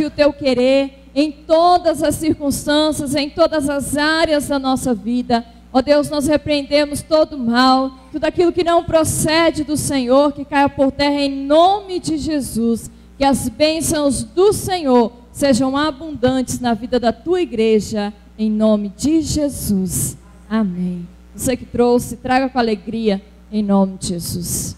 o teu querer em todas as circunstâncias, em todas as áreas da nossa vida. Ó Deus, nós repreendemos todo mal, tudo aquilo que não procede do Senhor, que caia por terra em nome de Jesus. Que as bênçãos do Senhor sejam abundantes na vida da tua igreja, em nome de Jesus. Amém. Você que trouxe, traga com alegria, em nome de Jesus.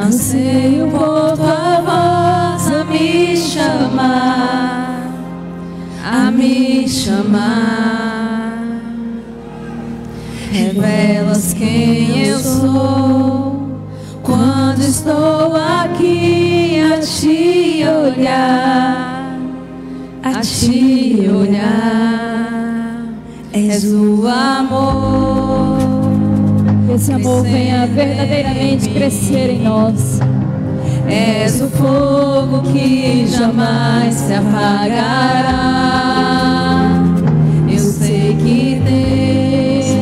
Anseio por tua voz a me chamar, a me chamar. Revelas quem eu sou quando estou aqui a te olhar, a te olhar. És o amor. Que esse amor venha verdadeiramente crescer em nós. És o fogo que jamais se apagará. Eu sei que tens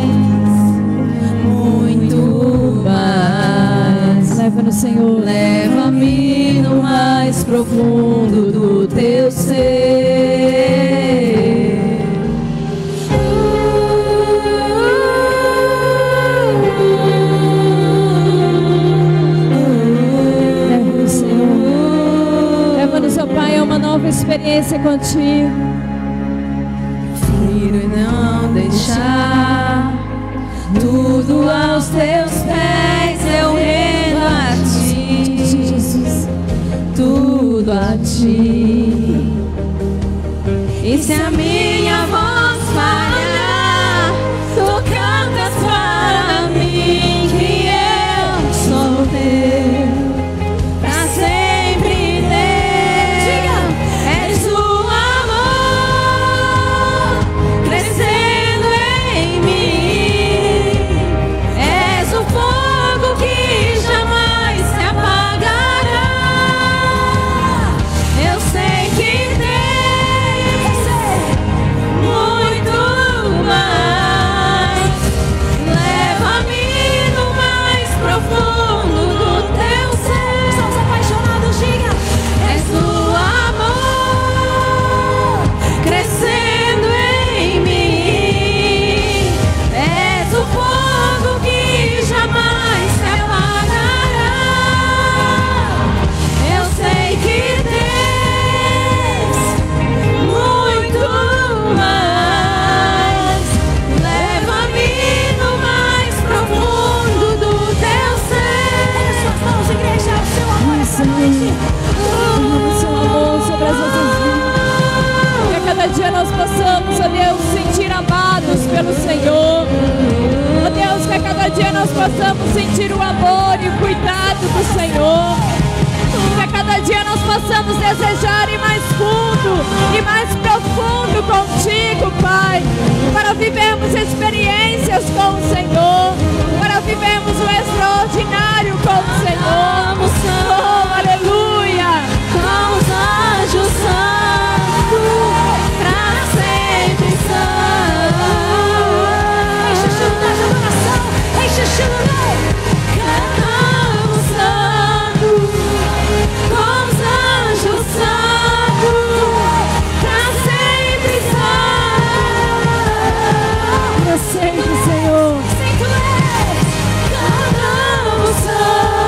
muito mais. Leva-nos, Senhor. Leva-me no mais profundo do teu ser. Nova experiência contigo. Prefiro não deixar tudo aos teus pés, eu rendo a ti, Jesus, tudo a ti. E se a minha voz falhar, tu cantas para mim que eu sou teu. Nós possamos, ó Deus, sentir amados pelo Senhor. Ó Deus, que a cada dia nós possamos sentir o amor e o cuidado do Senhor. Que a cada dia nós possamos desejar ir mais fundo e mais profundo contigo, Pai, para vivermos experiências com o Senhor, para vivermos o extraordinário com o Senhor. Oh, aleluia! Com os anjos santos, cantamos santo, com os anjos santos, pra sempre santo, pra sempre, Senhor. Cantamos santo.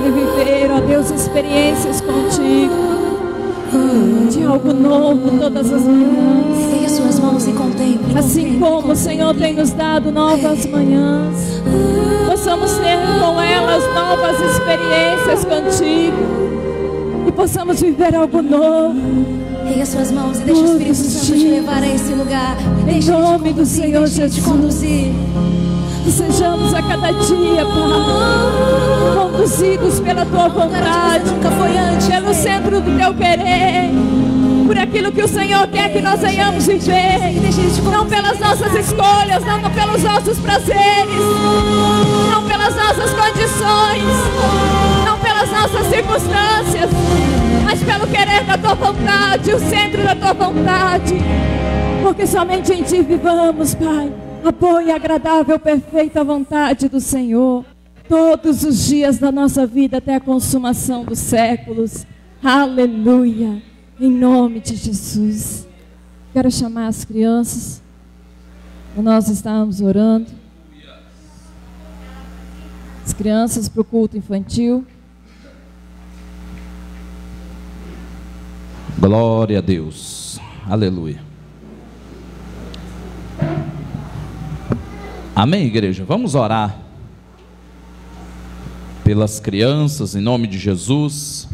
experimentar e viver, ó Deus, experiências contigo, de algo novo todas as manhãs. Ergue as suas mãos e contemple. Assim como o Senhor tem nos dado novas manhãs, possamos ter com elas novas experiências contigo e possamos viver algo novo. Ergue as suas mãos e deixe o Espírito Santo te levar a esse lugar. Em nome do Senhor Jesus, te conduzir. Que sejamos a cada dia, Pai, conduzidos pela Tua vontade, Nunca foi antes, pelo centro do Teu querer, por aquilo que o Senhor quer que nós venhamos viver, não pelas nossas escolhas, não pelos nossos prazeres, não pelas nossas condições, não pelas nossas circunstâncias, mas pelo querer da Tua vontade, o centro da Tua vontade, porque somente em Ti vivamos, Pai, a boa e agradável, perfeita vontade do Senhor, todos os dias da nossa vida até a consumação dos séculos. Aleluia, em nome de Jesus. Quero chamar as crianças, nós estamos orando, as crianças para o culto infantil. Glória a Deus, aleluia. Amém, igreja? Vamos orar pelas crianças, em nome de Jesus,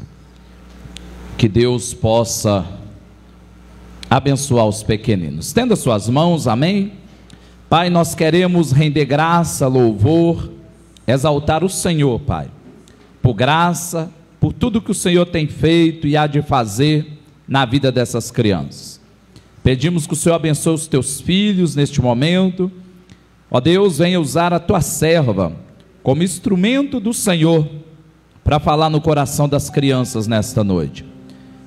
que Deus possa abençoar os pequeninos. Estenda suas mãos, amém? Pai, nós queremos render graça, louvor, exaltar o Senhor, Pai, por graça, por tudo que o Senhor tem feito e há de fazer na vida dessas crianças. Pedimos que o Senhor abençoe os teus filhos neste momento. Ó Deus, venha usar a tua serva como instrumento do Senhor para falar no coração das crianças nesta noite.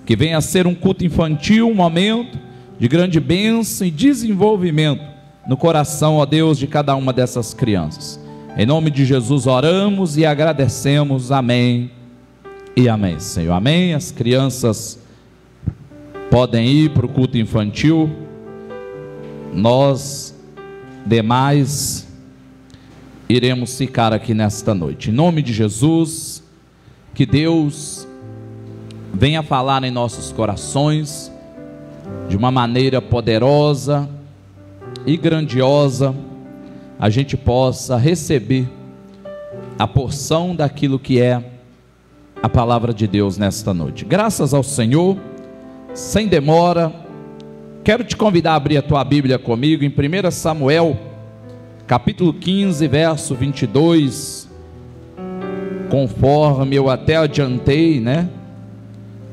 Que venha a ser um culto infantil, um momento de grande bênção e desenvolvimento no coração, ó Deus, de cada uma dessas crianças. Em nome de Jesus oramos e agradecemos. Amém e amém, Senhor. Amém. As crianças podem ir para o culto infantil. Nós demais iremos ficar aqui nesta noite. Em nome de Jesus, que Deus venha falar em nossos corações de uma maneira poderosa e grandiosa, a gente possa receber a porção daquilo que é a palavra de Deus nesta noite. Graças ao Senhor, sem demora, quero te convidar a abrir a tua Bíblia comigo em 1 Samuel, capítulo 15, verso 22, conforme eu até adiantei,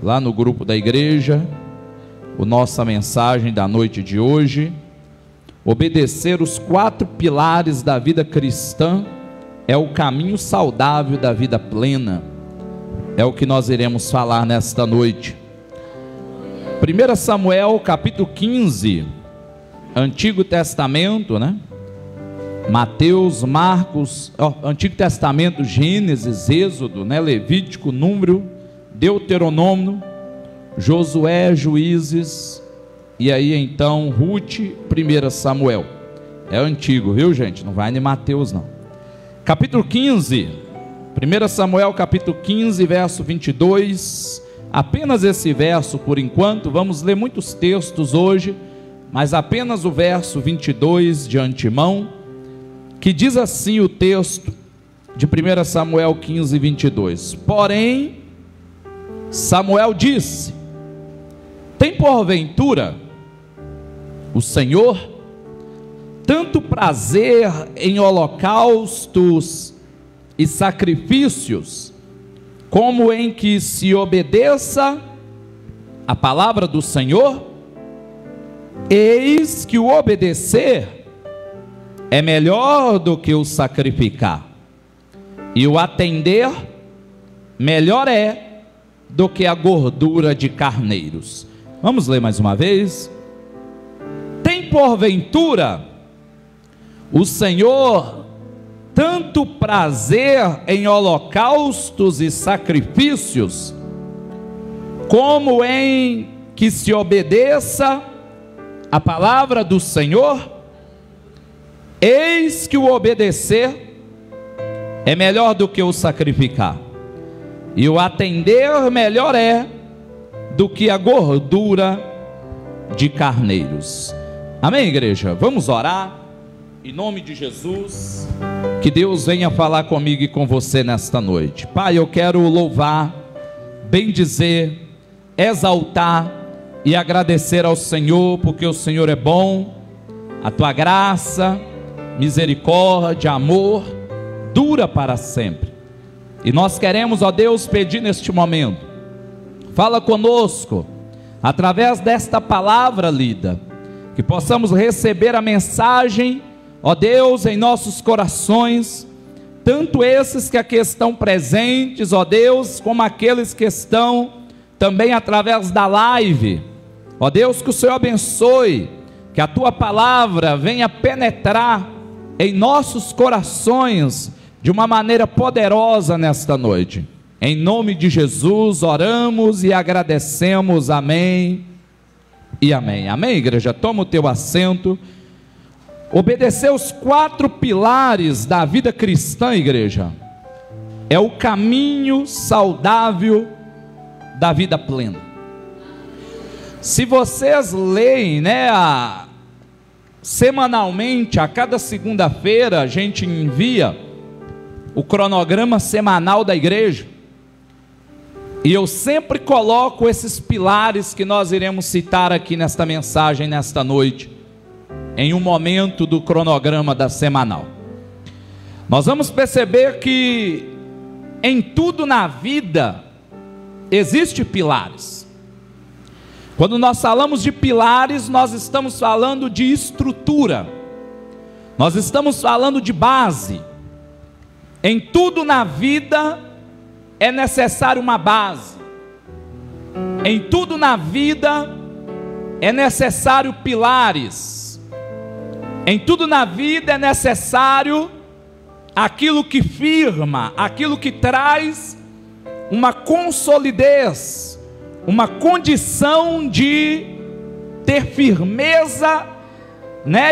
lá no grupo da igreja, nossa mensagem da noite de hoje. Obedecer os 4 pilares da vida cristã é o caminho saudável da vida plena, é o que nós iremos falar nesta noite. 1 Samuel capítulo 15, Antigo Testamento, Mateus, Marcos, Antigo Testamento, Gênesis, Êxodo, Levítico, Número, Deuteronômio, Josué, Juízes, e aí então Ruth, 1 Samuel. É antigo, viu, gente? Não vai em Mateus não. Capítulo 15, 1 Samuel capítulo 15, verso 22. Apenas esse verso por enquanto. Vamos ler muitos textos hoje, mas apenas o verso 22 de antemão, que diz assim o texto de 1 Samuel 15, 22. Porém, Samuel disse: tem porventura o Senhor tanto prazer em holocaustos e sacrifícios, como em que se obedeça a palavra do Senhor? Eis que o obedecer é melhor do que o sacrificar, e o atender melhor é do que a gordura de carneiros. Vamos ler mais uma vez. Tem porventura o Senhor tanto prazer em holocaustos e sacrifícios, como em que se obedeça a palavra do Senhor? Eis que o obedecer é melhor do que o sacrificar, e o atender melhor é do que a gordura de carneiros. Amém, igreja? Vamos orar em nome de Jesus. Que Deus venha falar comigo e com você nesta noite. Pai, eu quero louvar, bendizer, exaltar e agradecer ao Senhor, porque o Senhor é bom, a tua graça, misericórdia, amor dura para sempre. E nós queremos, ó Deus, pedir neste momento, fala conosco através desta palavra lida, que possamos receber a mensagem, ó Deus, em nossos corações, tanto esses que aqui estão presentes, ó Deus, como aqueles que estão também através da live. Ó Deus, que o Senhor abençoe, que a tua palavra venha penetrar em nossos corações de uma maneira poderosa nesta noite. Em nome de Jesus oramos e agradecemos. Amém e amém. Amém, igreja? Toma o teu assento. Obedecer os 4 pilares da vida cristã, igreja, é o caminho saudável da vida plena. Se vocês leem, semanalmente, a cada segunda-feira, a gente envia o cronograma semanal da igreja, e eu sempre coloco esses pilares que nós iremos citar aqui nesta mensagem, nesta noite, em um momento do cronograma da semanal. Nós vamos perceber que em tudo na vida existe pilares. Quando nós falamos de pilares, nós estamos falando de estrutura, nós estamos falando de base. Em tudo na vida é necessário uma base. Em tudo na vida é necessário pilares. Em tudo na vida é necessário aquilo que firma, aquilo que traz uma consolidez, uma condição de ter firmeza,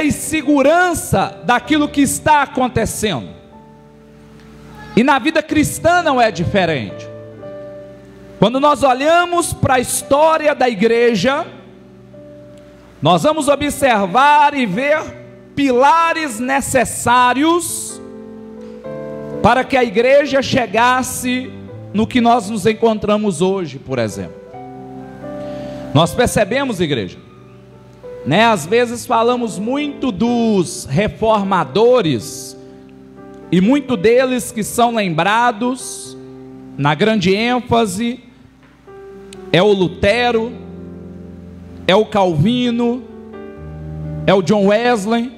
e segurança daquilo que está acontecendo. E na vida cristã não é diferente. Quando nós olhamos para a história da igreja, nós vamos observar e ver pilares necessários para que a igreja chegasse no que nós nos encontramos hoje, por exemplo. Nós percebemos, igreja, às vezes falamos muito dos reformadores, e muito deles que são lembrados, na grande ênfase, é o Lutero, é o Calvino, é o John Wesley.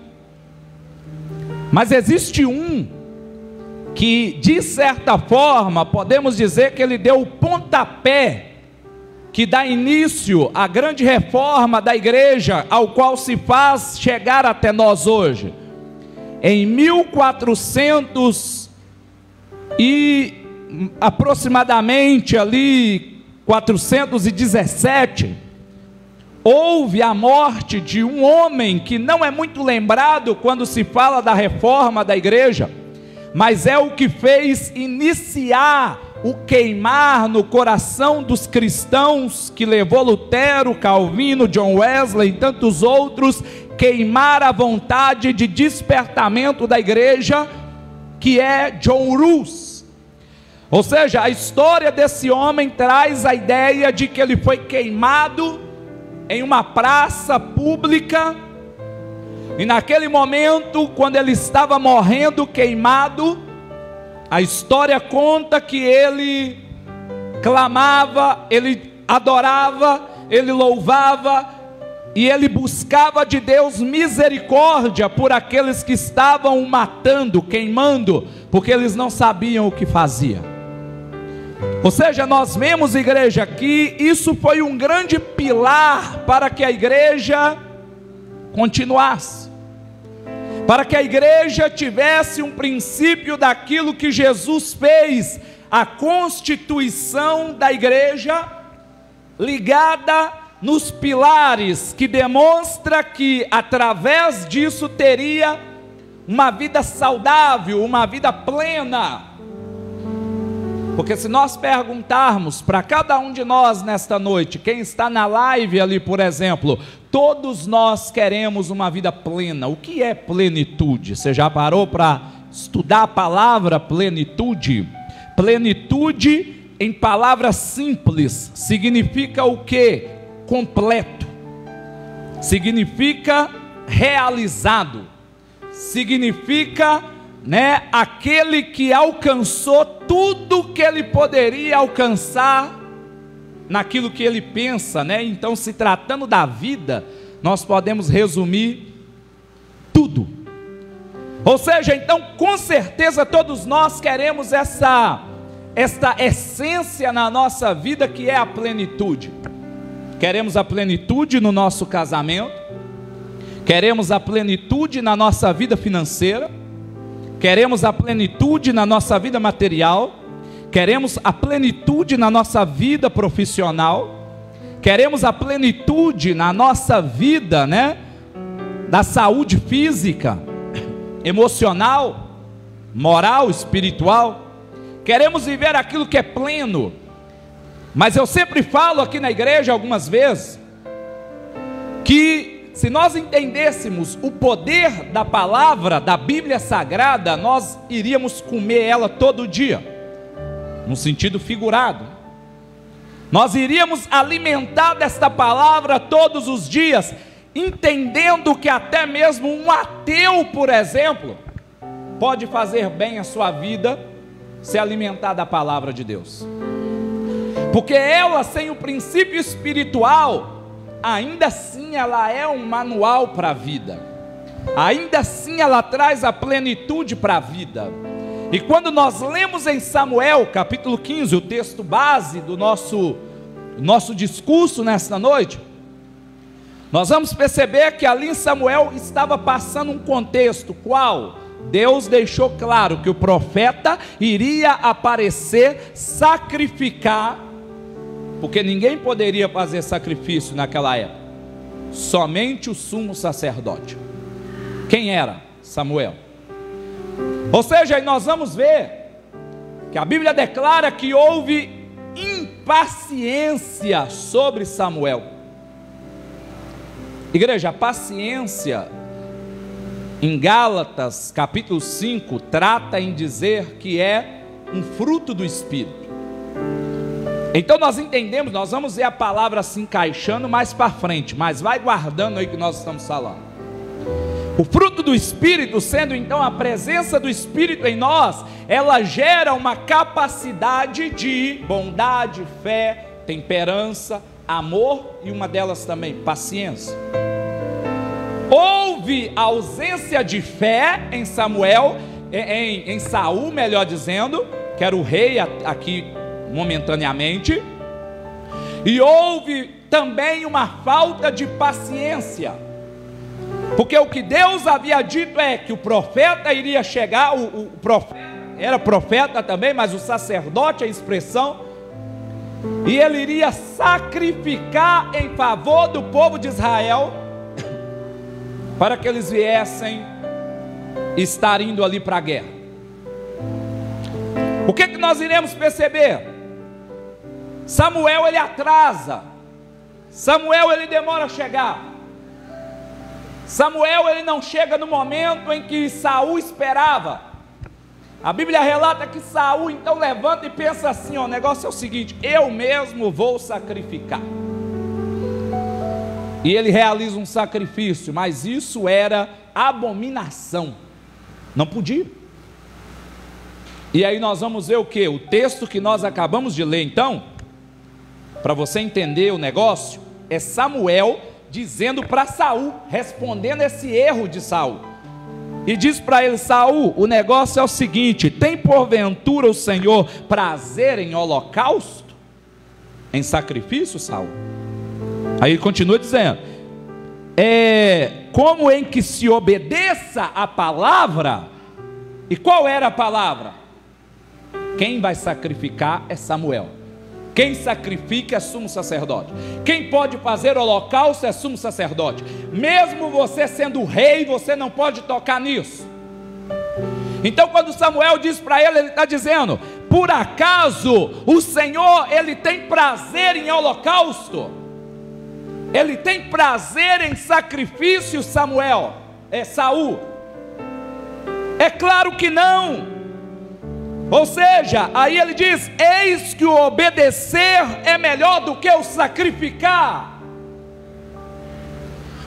Mas existe um que, de certa forma, podemos dizer que ele deu o pontapé que dá início à grande reforma da igreja, ao qual se faz chegar até nós hoje. Em 1400 e aproximadamente ali 417, houve a morte de um homem que não é muito lembrado quando se fala da reforma da igreja, mas é o que fez iniciar o queimar no coração dos cristãos, que levou Lutero, Calvino, John Wesley e tantos outros, queimar a vontade de despertamento da igreja, que é John Rus. Ou seja, a história desse homem traz a ideia de que ele foi queimado em uma praça pública, e naquele momento, quando ele estava morrendo queimado, a história conta que ele clamava, ele adorava, ele louvava, e ele buscava de Deus misericórdia por aqueles que estavam o matando, queimando, porque eles não sabiam o que fazia. Ou seja, nós vemos, igreja, que isso foi um grande pilar para que a igreja continuasse, para que a igreja tivesse um princípio daquilo que Jesus fez, a constituição da igreja, ligada nos pilares, que demonstra que através disso teria uma vida saudável, uma vida plena. Porque se nós perguntarmos para cada um de nós nesta noite, quem está na live ali, por exemplo, todos nós queremos uma vida plena. O que é plenitude? Você já parou para estudar a palavra plenitude? Plenitude, em palavras simples, significa o quê? Completo. Significa realizado. Significa, aquele que alcançou tudo que ele poderia alcançar naquilo que ele pensa, Então, se tratando da vida, nós podemos resumir tudo. Ou seja, então, com certeza todos nós queremos esta essência na nossa vida, que é a plenitude. Queremos a plenitude no nosso casamento, queremos a plenitude na nossa vida financeira, queremos a plenitude na nossa vida material, queremos a plenitude na nossa vida profissional, queremos a plenitude na nossa vida, da saúde física, emocional, moral, espiritual. Queremos viver aquilo que é pleno. Mas eu sempre falo aqui na igreja algumas vezes que se nós entendêssemos o poder da palavra, da Bíblia Sagrada, nós iríamos comer ela todo dia, no sentido figurado. Nós iríamos alimentar desta palavra todos os dias, entendendo que até mesmo um ateu, por exemplo, pode fazer bem a sua vida se alimentar da palavra de Deus. Porque ela, sem o princípio espiritual, ainda assim ela é um manual para a vida. Ainda assim ela traz a plenitude para a vida. E quando nós lemos em Samuel, capítulo 15, o texto base do nosso discurso nesta noite, nós vamos perceber que ali em Samuel estava passando um contexto, qual Deus deixou claro que o profeta iria aparecer, sacrificar, porque ninguém poderia fazer sacrifício naquela época, somente o sumo sacerdote. Quem era? Samuel. Ou seja, nós vamos ver que a Bíblia declara que houve impaciência sobre Samuel. Igreja, a paciência em Gálatas capítulo 5 trata em dizer que é um fruto do Espírito. Então nós entendemos, nós vamos ver a palavra se encaixando mais para frente, mas vai guardando aí que nós estamos falando. O fruto do Espírito, sendo então a presença do Espírito em nós, ela gera uma capacidade de bondade, fé, temperança, amor e uma delas também, paciência. Houve ausência de fé em Samuel, em Saul, melhor dizendo, que era o rei aqui momentaneamente, e houve também uma falta de paciência, porque o que Deus havia dito é que o profeta iria chegar, o profeta era profeta também, mas o sacerdote, a expressão, e ele iria sacrificar em favor do povo de Israel, para que eles viessem estar indo ali para a guerra. O que nós iremos perceber? Samuel ele atrasa, Samuel ele demora a chegar, Samuel ele não chega no momento em que Saul esperava. A Bíblia relata que Saul então levanta e pensa assim, o negócio é o seguinte, eu mesmo vou sacrificar. E ele realiza um sacrifício, mas isso era abominação, não podia. E aí nós vamos ver o que? O texto que nós acabamos de ler então, para você entender o negócio, é Samuel dizendo para Saul, respondendo esse erro de Saul, e diz para ele: Saul, o negócio é o seguinte, tem porventura o Senhor prazer em holocausto, em sacrifício, Saul? Aí ele continua dizendo, como em que se obedeça a palavra. E qual era a palavra? Quem vai sacrificar é Samuel. Quem sacrifica é sumo sacerdote. Quem pode fazer holocausto é sumo sacerdote. Mesmo você sendo rei, você não pode tocar nisso. Então quando Samuel diz para ele, ele está dizendo, por acaso o Senhor, Ele tem prazer em holocausto? Ele tem prazer em sacrifício, Saul? É claro que não. Ou seja, aí ele diz: eis que o obedecer é melhor do que o sacrificar,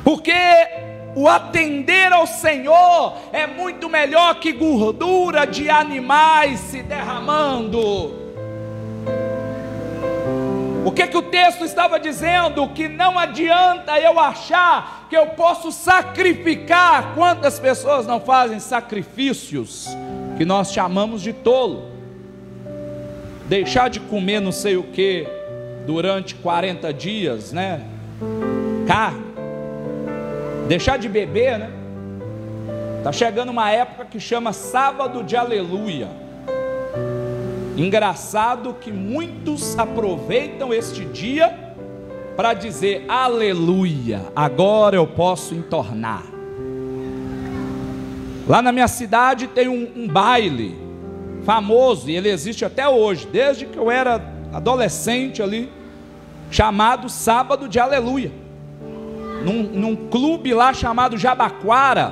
porque o atender ao Senhor é muito melhor que gordura de animais se derramando. O que o texto estava dizendo? Que não adianta eu achar que eu posso sacrificar. Quantas pessoas não fazem sacrifícios que nós chamamos de tolo? Deixar de comer não sei o que durante 40 dias, né? Carne. Deixar de beber, né? Está chegando uma época que chama Sábado de Aleluia. Engraçado que muitos aproveitam este dia para dizer: aleluia, agora eu posso entornar. Lá na minha cidade tem um baile famoso, e ele existe até hoje, desde que eu era adolescente ali, chamado Sábado de Aleluia, num clube lá chamado Jabaquara,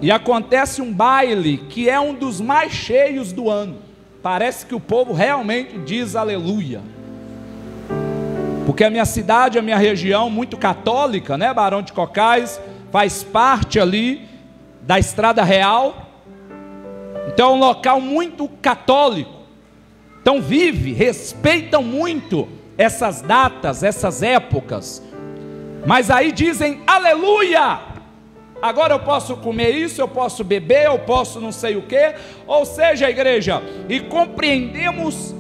e acontece um baile que é um dos mais cheios do ano. Parece que o povo realmente diz aleluia, porque a minha cidade, a minha região, muito católica, né? Barão de Cocais faz parte ali da Estrada Real, então é um local muito católico, então respeitam muito essas datas, essas épocas, mas aí dizem aleluia. Agora eu posso comer isso, eu posso beber, eu posso não sei o que. Ou seja, igreja, e compreendemos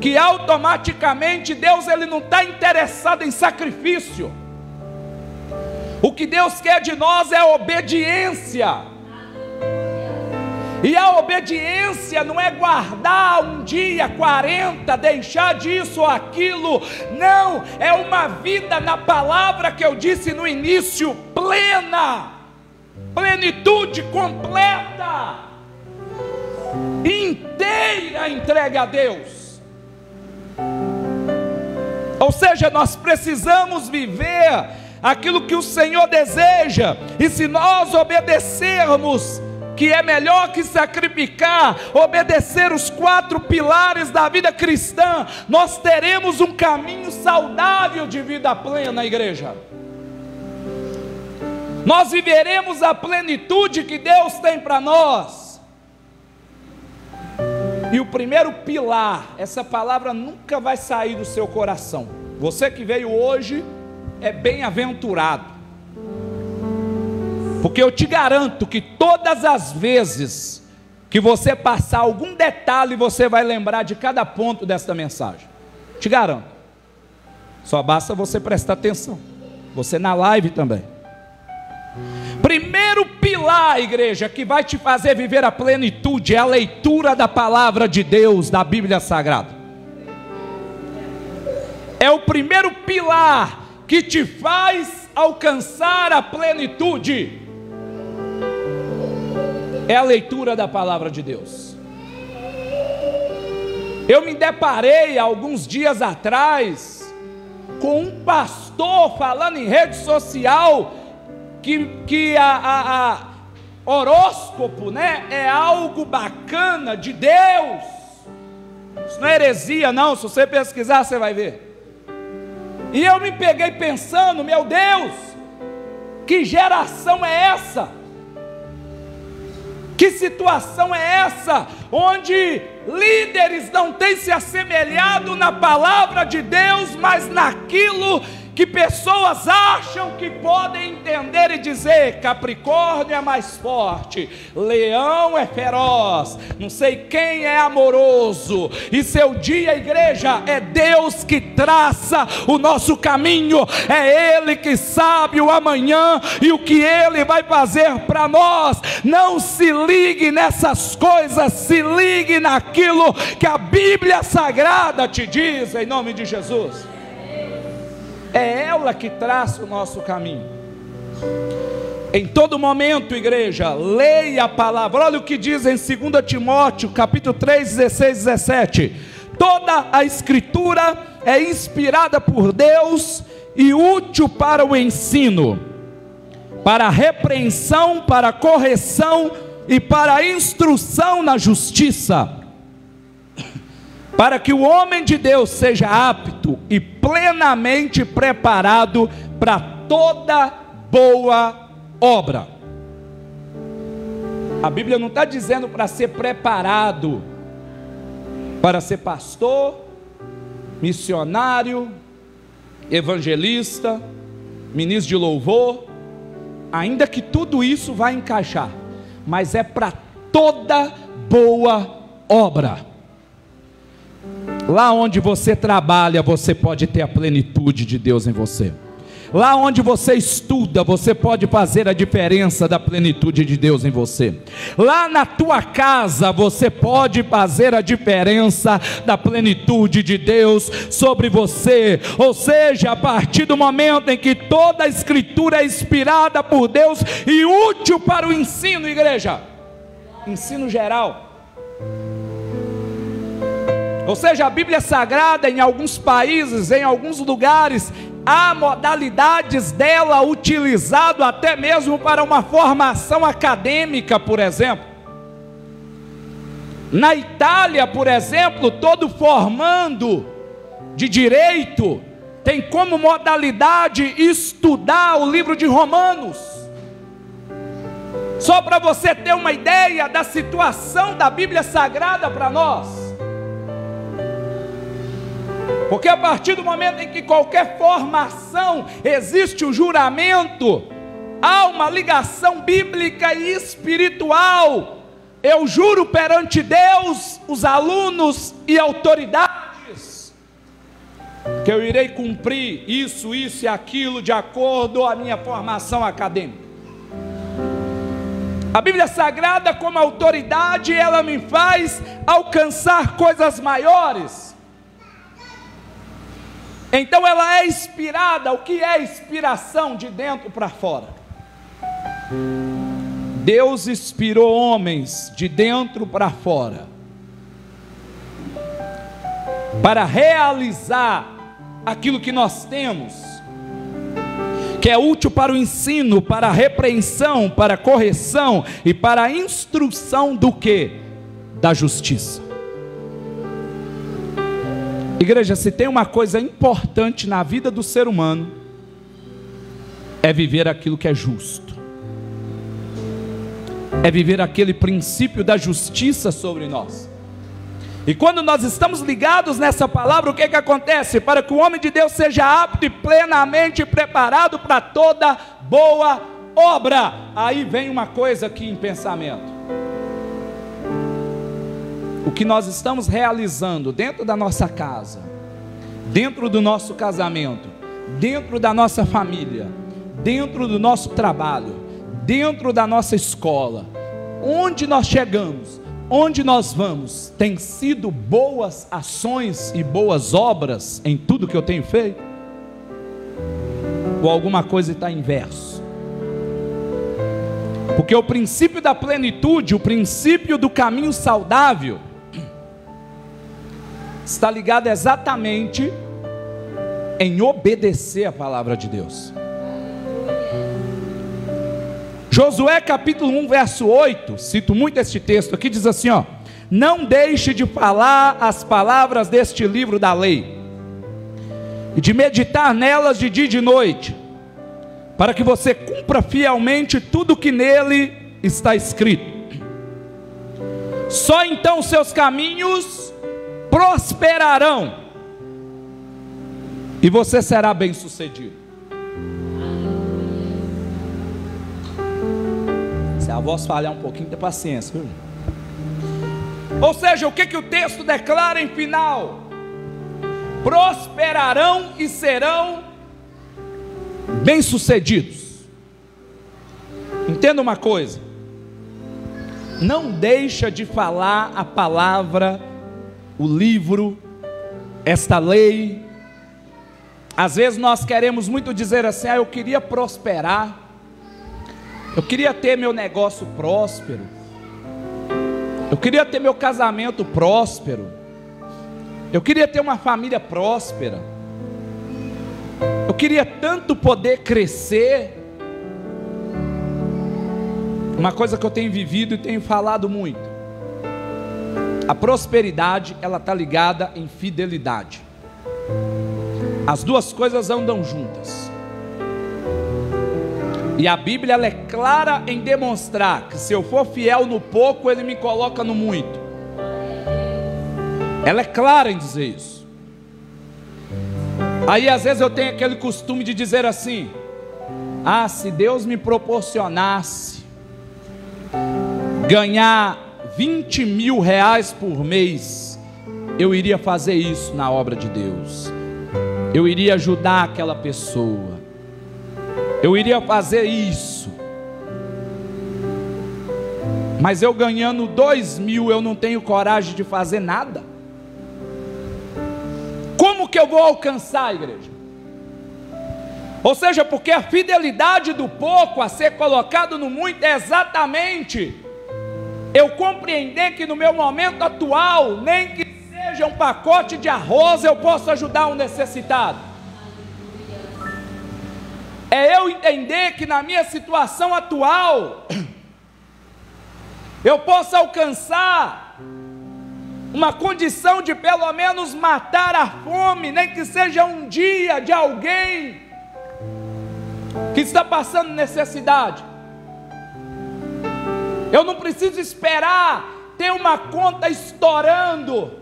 que automaticamente Deus, Ele não está interessado em sacrifício. O que Deus quer de nós é obediência. E a obediência não é guardar um dia 40, deixar disso ou aquilo. Não, é uma vida na palavra que eu disse no início, plena, plenitude completa, inteira entregue a Deus. Ou seja, nós precisamos viver aquilo que o Senhor deseja, e se nós obedecermos, que é melhor que sacrificar, obedecer os 4 pilares da vida cristã, nós teremos um caminho saudável de vida plena, igreja. Nós viveremos a plenitude que Deus tem para nós. E o primeiro pilar, essa palavra nunca vai sair do seu coração. Você que veio hoje é bem-aventurado, porque eu te garanto que todas as vezes que você passar algum detalhe, você vai lembrar de cada ponto desta mensagem. Te garanto. Só basta você prestar atenção. Você na live também. Primeiro pilar, igreja, que vai te fazer viver a plenitude é a leitura da palavra de Deus, da Bíblia Sagrada. É o primeiro pilar que te faz alcançar a plenitude. É a leitura da palavra de Deus. Eu me deparei alguns dias atrás com um pastor falando em rede social que horóscopo, né, é algo bacana de Deus. Isso não é heresia não, se você pesquisar você vai ver. E eu me peguei pensando, meu Deus, que geração é essa? Que situação é essa, onde líderes não têm se assemelhado na palavra de Deus, mas naquilo que pessoas acham que podem entender e dizer: Capricórnio é mais forte, Leão é feroz, não sei quem é amoroso. E seu dia, igreja, é Deus que traça o nosso caminho, é Ele que sabe o amanhã e o que Ele vai fazer para nós. Não se ligue nessas coisas, se ligue naquilo que a Bíblia Sagrada te diz, em nome de Jesus. É ela que traça o nosso caminho. Em todo momento, igreja, leia a palavra. Olha o que diz em 2 Timóteo, capítulo 3, 16, 17. Toda a escritura é inspirada por Deus e útil para o ensino, para a repreensão, para a correção e para a instrução na justiça, para que o homem de Deus seja apto e plenamente preparado para toda boa obra. A Bíblia não está dizendo para ser preparado para ser pastor, missionário, evangelista, ministro de louvor, ainda que tudo isso vai encaixar, mas é para toda boa obra. Lá onde você trabalha, você pode ter a plenitude de Deus em você. Lá onde você estuda, você pode fazer a diferença da plenitude de Deus em você. Lá na tua casa, você pode fazer a diferença da plenitude de Deus sobre você. Ou seja, a partir do momento em que toda a escritura é inspirada por Deus e útil para o ensino, igreja, ensino geral. Ou seja, a Bíblia Sagrada, em alguns países, em alguns lugares, há modalidades dela utilizado até mesmo para uma formação acadêmica, por exemplo. Na Itália, por exemplo, todo formando de direito tem como modalidade estudar o livro de Romanos. Só para você ter uma ideia da situação da Bíblia Sagrada para nós. Porque a partir do momento em que qualquer formação existe o juramento, há uma ligação bíblica e espiritual. Eu juro perante Deus, os alunos e autoridades, que eu irei cumprir isso e aquilo de acordo com a minha formação acadêmica. A Bíblia Sagrada, como autoridade, ela me faz alcançar coisas maiores. Então ela é inspirada. O que é inspiração? De dentro para fora. Deus inspirou homens de dentro para fora para realizar aquilo que nós temos, que é útil para o ensino, para a repreensão, para a correção e para a instrução do quê? Da justiça. Igreja, se tem uma coisa importante na vida do ser humano, é viver aquilo que é justo, é viver aquele princípio da justiça sobre nós. E quando nós estamos ligados nessa palavra, o que acontece? Para que o homem de Deus seja apto e plenamente preparado para toda boa obra. Aí vem uma coisa aqui em pensamento. O que nós estamos realizando dentro da nossa casa, dentro do nosso casamento, dentro da nossa família, dentro do nosso trabalho, dentro da nossa escola, onde nós chegamos, onde nós vamos, tem sido boas ações e boas obras em tudo que eu tenho feito? Ou alguma coisa está inverso? Porque o princípio da plenitude, o princípio do caminho saudável, está ligado exatamente em obedecer a palavra de Deus. Josué capítulo 1 verso 8, cito muito este texto aqui, diz assim, ó: não deixe de falar as palavras deste livro da lei, e de meditar nelas de dia e de noite, para que você cumpra fielmente tudo que nele está escrito. Só então seus caminhos prosperarão e você será bem sucedido. Se a voz falhar um pouquinho, tenha paciência, viu? Ou seja, o que o texto declara em final? Prosperarão e serão bem sucedidos. Entenda uma coisa: não deixa de falar a palavra, o livro, esta lei. Às vezes nós queremos muito dizer assim: eu queria prosperar, Eu queria ter meu negócio próspero. Eu queria ter meu casamento próspero. Eu queria ter uma família próspera. Eu queria tanto poder crescer. Uma coisa que eu tenho vivido e tenho falado muito: a prosperidade, ela está ligada em fidelidade. As duas coisas andam juntas. E a Bíblia, ela é clara em demonstrar que se eu for fiel no pouco, Ele me coloca no muito. Ela é clara em dizer isso. Aí às vezes eu tenho aquele costume de dizer assim: ah, se Deus me proporcionasse ganhar 20 mil reais por mês, eu iria fazer isso na obra de Deus. Eu iria ajudar aquela pessoa. Eu iria fazer isso. Mas eu ganhando 2 mil, eu não tenho coragem de fazer nada. Como que eu vou alcançar, igreja? Ou seja, porque a fidelidade do pouco a ser colocado no muito é exatamente eu compreender que no meu momento atual, nem que seja um pacote de arroz, eu posso ajudar um necessitado. É eu entender que na minha situação atual, eu posso alcançar uma condição de pelo menos matar a fome, nem que seja um dia, de alguém que está passando necessidade. Eu não preciso esperar ter uma conta estourando,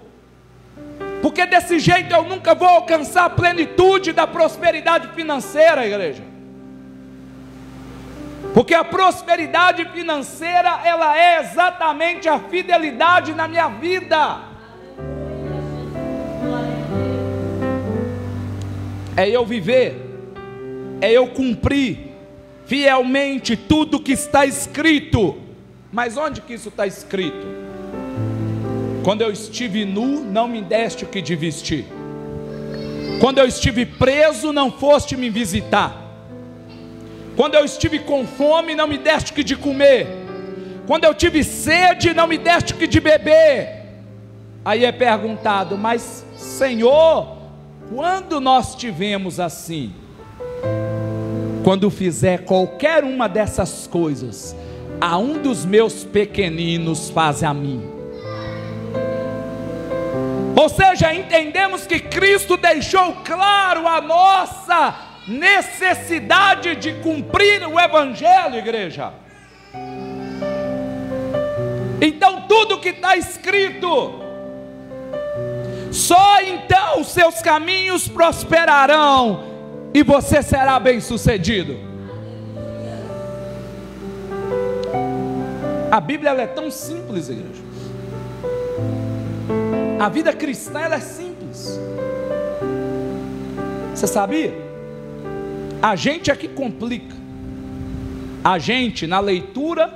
porque desse jeito eu nunca vou alcançar a plenitude da prosperidade financeira, igreja. Porque a prosperidade financeira, ela é exatamente a fidelidade na minha vida. É eu viver, é eu cumprir fielmente tudo que está escrito. Mas onde que isso está escrito? Quando eu estive nu, não me deste o que de vestir. Quando eu estive preso, não foste me visitar. Quando eu estive com fome, não me deste o que de comer. Quando eu tive sede, não me deste o que de beber. Aí é perguntado: mas Senhor, quando nós tivemos assim? Quando fizer qualquer uma dessas coisas a um dos meus pequeninos, faz a mim. Ou seja, entendemos que Cristo deixou claro a nossa necessidade de cumprir o Evangelho, igreja. Então tudo que está escrito, só então os seus caminhos prosperarão e você será bem sucedido. A Bíblia, ela é tão simples, igreja. A vida cristã, ela é simples. Você sabia? A gente é que complica. A gente na leitura,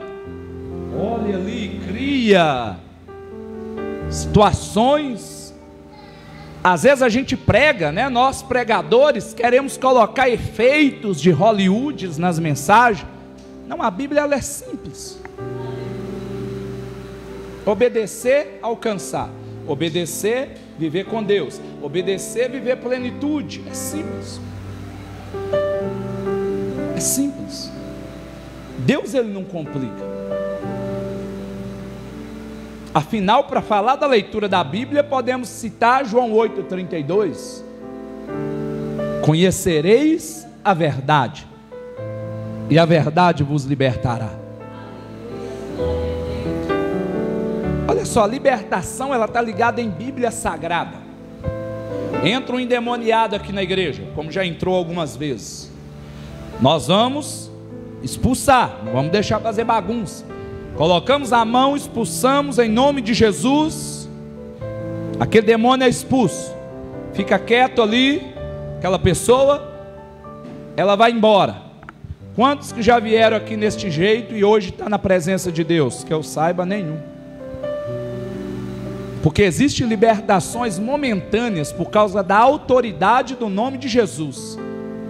olha ali, cria situações. Às vezes a gente prega, né? Nós pregadores queremos colocar efeitos de Hollywood nas mensagens. Não, a Bíblia, ela é simples. Obedecer, alcançar. Obedecer, viver com Deus. Obedecer, viver plenitude. É simples. É simples. Deus, ele não complica. Afinal, para falar da leitura da Bíblia, podemos citar João 8,32. Conhecereis a verdade, e a verdade vos libertará. Olha só, a libertação, ela está ligada em Bíblia Sagrada. Entra um endemoniado aqui na igreja, como já entrou algumas vezes. Nós vamos expulsar, não vamos deixar fazer bagunça. Colocamos a mão, expulsamos em nome de Jesus. Aquele demônio é expulso. Fica quieto ali, aquela pessoa, ela vai embora. Quantos que já vieram aqui neste jeito e hoje está na presença de Deus? Que eu saiba, nenhum. Porque existem libertações momentâneas por causa da autoridade do nome de Jesus.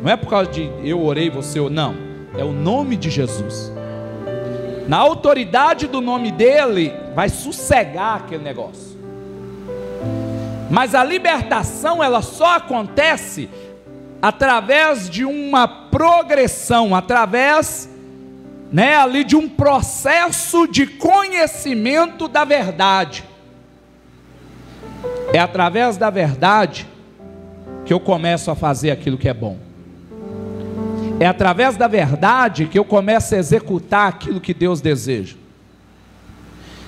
Não é por causa de eu orei, você ou não. É o nome de Jesus. Na autoridade do nome dele, vai sossegar aquele negócio. Mas a libertação, ela só acontece através de uma progressão, através, ali de um processo de conhecimento da verdade. É através da verdade que eu começo a fazer aquilo que é bom. É através da verdade que eu começo a executar aquilo que Deus deseja.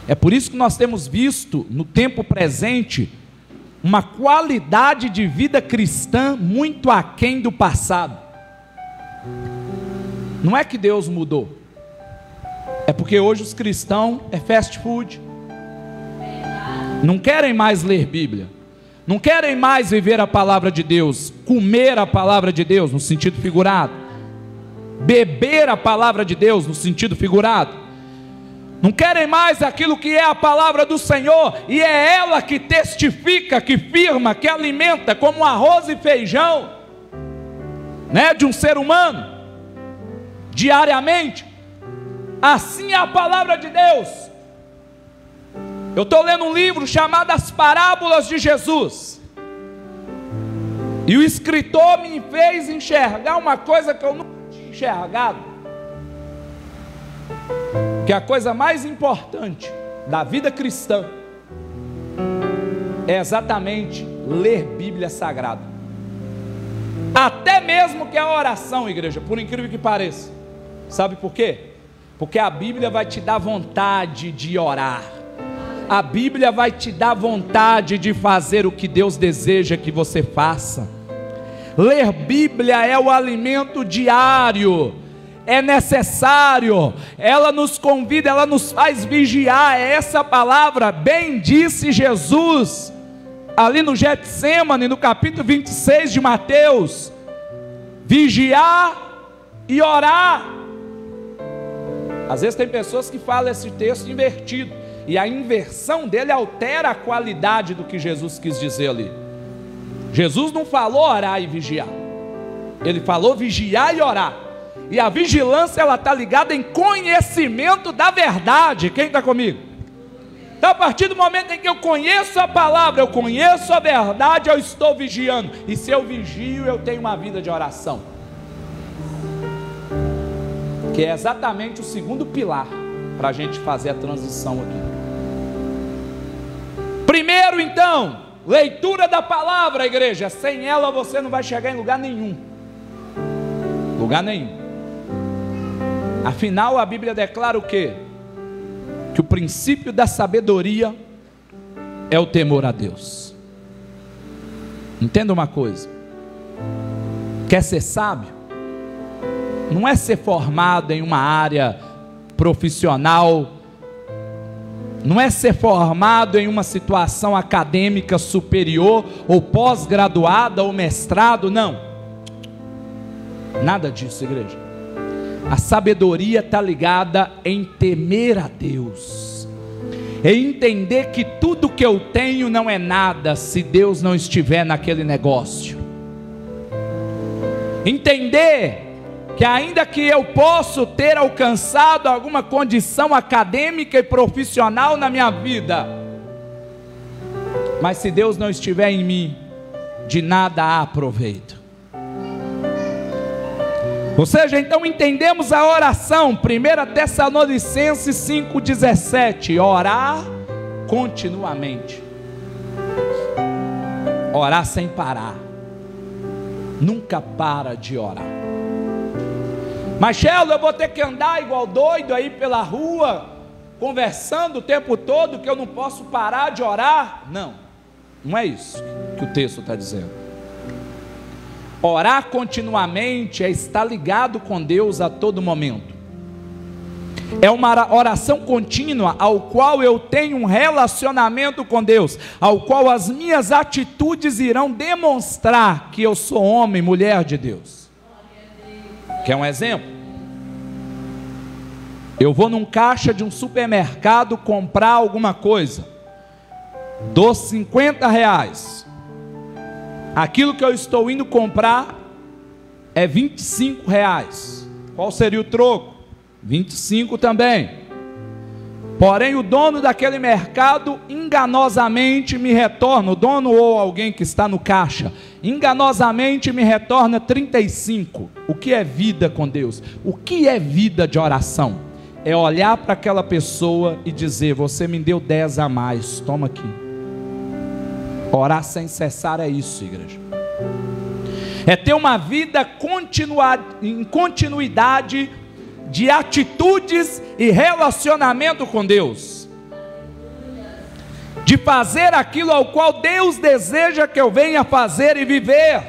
É por isso que nós temos visto no tempo presente uma qualidade de vida cristã muito aquém do passado. Não é que Deus mudou, é porque hoje os cristãos é fast food, não querem mais ler Bíblia, não querem mais viver a palavra de Deus, comer a palavra de Deus no sentido figurado, beber a palavra de Deus no sentido figurado. Não querem mais aquilo que é a palavra do Senhor, e é ela que testifica, que firma, que alimenta, como arroz e feijão, de um ser humano, diariamente. Assim é a palavra de Deus. Eu estou lendo um livro chamado As Parábolas de Jesus, e o escritor me fez enxergar uma coisa que eu nunca tinha enxergado, que a coisa mais importante da vida cristã é exatamente ler Bíblia Sagrada. Até mesmo que a oração, igreja, por incrível que pareça. Sabe por quê? Porque a Bíblia vai te dar vontade de orar. A Bíblia vai te dar vontade de fazer o que Deus deseja que você faça. Ler Bíblia é o alimento diário, é necessário, ela nos convida, ela nos faz vigiar. É essa palavra, bem disse Jesus, ali no Getsêmani, no capítulo 26 de Mateus: vigiar e orar. Às vezes tem pessoas que falam esse texto invertido, e a inversão dele altera a qualidade do que Jesus quis dizer ali. Jesus não falou orar e vigiar, ele falou vigiar e orar. E a vigilância, ela está ligada em conhecimento da verdade. Quem está comigo? Então, a partir do momento em que eu conheço a palavra, eu conheço a verdade, eu estou vigiando. E se eu vigio, eu tenho uma vida de oração, que é exatamente o segundo pilar para a gente fazer a transição aqui. Primeiro, então, leitura da palavra, igreja. Sem ela você não vai chegar em lugar nenhum. Lugar nenhum. Afinal, a Bíblia declara o quê? Que o princípio da sabedoria é o temor a Deus. Entenda uma coisa: quer ser sábio? Não é ser formado em uma área profissional, não é ser formado em uma situação acadêmica superior, ou pós-graduada, ou mestrado, não. Nada disso, igreja. A sabedoria está ligada em temer a Deus, em entender que tudo que eu tenho não é nada se Deus não estiver naquele negócio. Entender que ainda que eu possa ter alcançado alguma condição acadêmica e profissional na minha vida, mas se Deus não estiver em mim, de nada há proveito. Ou seja, então entendemos a oração. 1 Tessalonicenses 5,17: orar continuamente, orar sem parar, nunca para de orar. Mas Sheldon, eu vou ter que andar igual doido aí pela rua, conversando o tempo todo, que eu não posso parar de orar? Não, não é isso que o texto está dizendo. Orar continuamente é estar ligado com Deus a todo momento. É uma oração contínua, ao qual eu tenho um relacionamento com Deus, ao qual as minhas atitudes irão demonstrar que eu sou homem, mulher de Deus. Quer um exemplo? Eu vou num caixa de um supermercado comprar alguma coisa, dou R$50. Aquilo que eu estou indo comprar é R$25. Qual seria o troco? 25 também. Porém o dono daquele mercado enganosamente me retorna, o dono ou alguém que está no caixa, enganosamente me retorna 35. O que é vida com Deus? O que é vida de oração? É olhar para aquela pessoa e dizer: você me deu 10 a mais, toma aqui. Orar sem cessar é isso, igreja. É ter uma vida em continuidade de atitudes e relacionamento com Deus, de fazer aquilo ao qual Deus deseja que eu venha fazer e viver.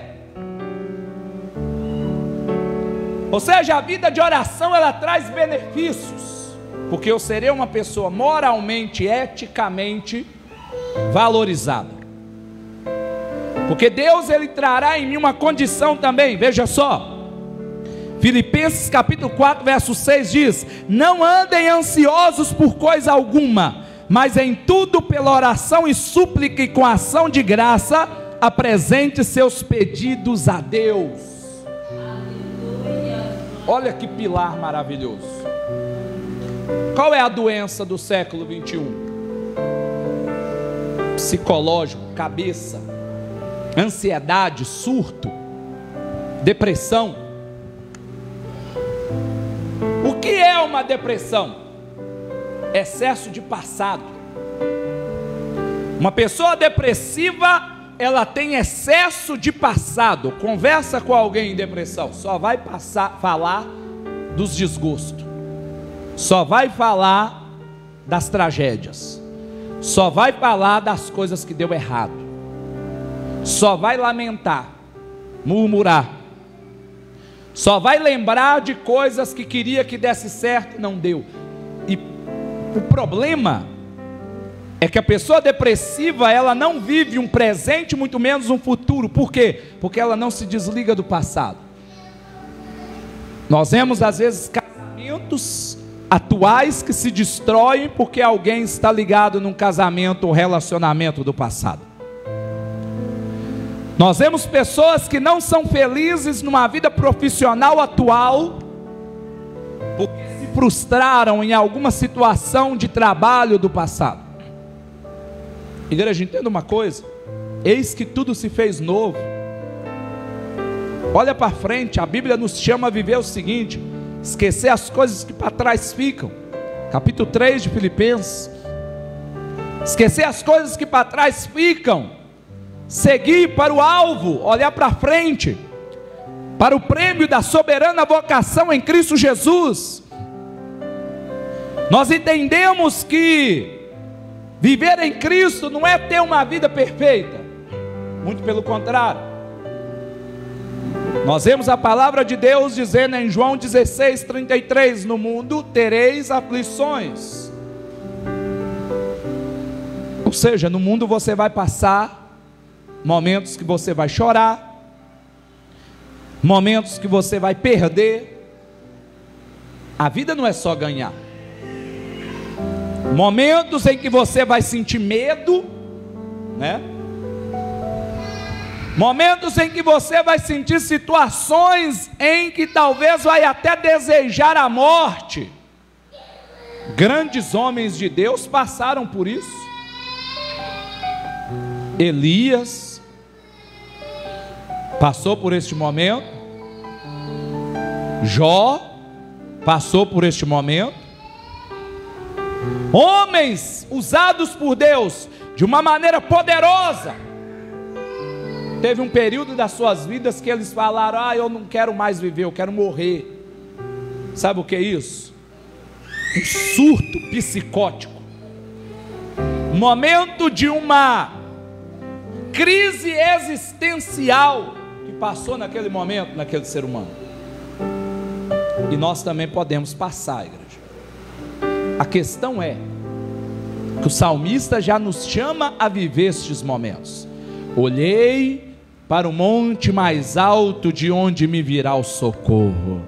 Ou seja, a vida de oração, ela traz benefícios, porque eu serei uma pessoa moralmente, eticamente valorizada, porque Deus, Ele trará em mim uma condição também. Veja só, Filipenses capítulo 4 verso 6 diz: não andem ansiosos por coisa alguma, mas em tudo pela oração e súplica e com ação de graça apresente seus pedidos a Deus. Olha que pilar maravilhoso. Qual é a doença do século 21? Psicológico, cabeça, ansiedade, surto, depressão. O que é uma depressão? Excesso de passado. Uma pessoa depressiva, ela tem excesso de passado. Conversa com alguém em depressão, só vai falar dos desgostos, só vai falar das tragédias, só vai falar das coisas que deu errado, só vai lamentar, murmurar, só vai lembrar de coisas que queria que desse certo e não deu. E o problema é que a pessoa depressiva, ela não vive um presente, muito menos um futuro. Por quê? Porque ela não se desliga do passado. Nós vemos às vezes casamentos atuais que se destroem porque alguém está ligado num casamento ou relacionamento do passado. Nós vemos pessoas que não são felizes numa vida profissional atual, porque se frustraram em alguma situação de trabalho do passado. Igreja, entenda uma coisa: eis que tudo se fez novo. Olha para frente, a Bíblia nos chama a viver o seguinte: esquecer as coisas que para trás ficam. Capítulo 3 de Filipenses. Esquecer as coisas que para trás ficam, seguir para o alvo, olhar para frente, para o prêmio da soberana vocação em Cristo Jesus. Nós entendemos que viver em Cristo não é ter uma vida perfeita, muito pelo contrário. Nós vemos a palavra de Deus dizendo em João 16:33: no mundo tereis aflições. Ou seja, no mundo você vai passar momentos que você vai chorar, momentos que você vai perder. A vida não é só ganhar. Momentos em que você vai sentir medo, né? Momentos em que você vai sentir situações em que talvez vai até desejar a morte. Grandes homens de Deus passaram por isso. Elias passou por este momento. Jó passou por este momento. Homens usados por Deus de uma maneira poderosa. Teve um período das suas vidas que eles falaram: eu não quero mais viver, eu quero morrer. Sabe o que é isso? Um surto psicótico. Um momento de uma crise existencial que passou naquele momento, naquele ser humano. E nós também podemos passar, igreja. A questão é que o salmista já nos chama a viver estes momentos. Olhei para o monte mais alto, de onde me virá o socorro.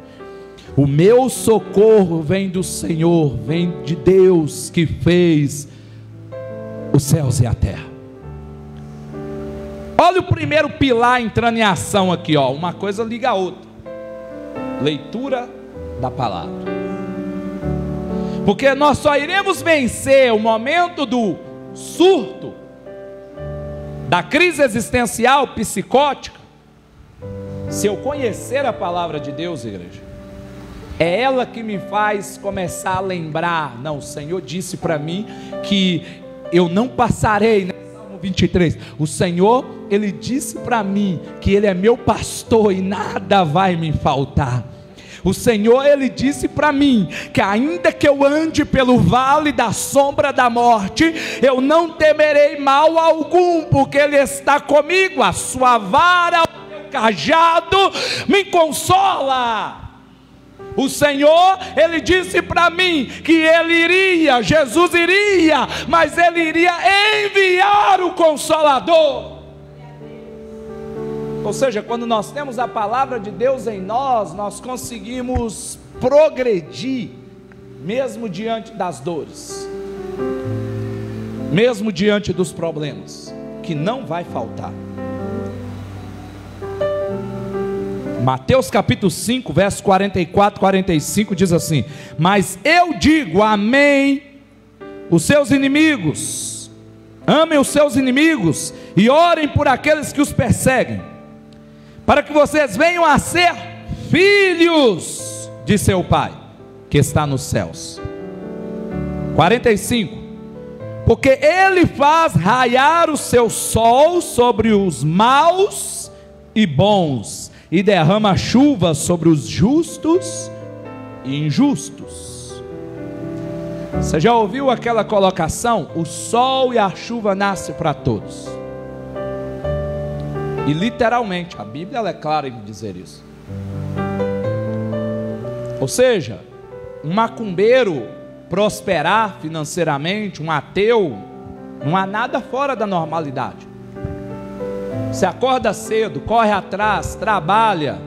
O meu socorro vem do Senhor, vem de Deus que fez os céus e a terra. Olha o primeiro pilar entrando em ação aqui, ó. Uma coisa liga a outra. Leitura da palavra. Porque nós só iremos vencer o momento do surto, da crise existencial psicótica, se eu conhecer a palavra de Deus, igreja. É ela que me faz começar a lembrar. Não, o Senhor disse para mim que eu não passarei, né? Salmo 23. O Senhor, Ele disse para mim que Ele é meu pastor e nada vai me faltar. O Senhor, Ele disse para mim que ainda que eu ande pelo vale da sombra da morte, eu não temerei mal algum, porque Ele está comigo. A sua vara, o seu cajado me consola. O Senhor, Ele disse para mim que Ele iria, Jesus iria, mas Ele iria enviar o Consolador. Ou seja, quando nós temos a palavra de Deus em nós, nós conseguimos progredir, mesmo diante das dores, mesmo diante dos problemas, que não vai faltar. Mateus capítulo 5, verso 44, 45 diz assim: mas eu digo, amém, os seus inimigos, amem os seus inimigos e orem por aqueles que os perseguem, para que vocês venham a ser filhos de seu Pai, que está nos céus. 45, porque Ele faz raiar o seu sol sobre os maus e bons, e derrama chuva sobre os justos e injustos. Você já ouviu aquela colocação? O sol e a chuva nascem para todos. E literalmente, a Bíblia ela é clara em dizer isso. Ou seja, um macumbeiro prosperar financeiramente, um ateu, não há nada fora da normalidade. Você acorda cedo, corre atrás, trabalha,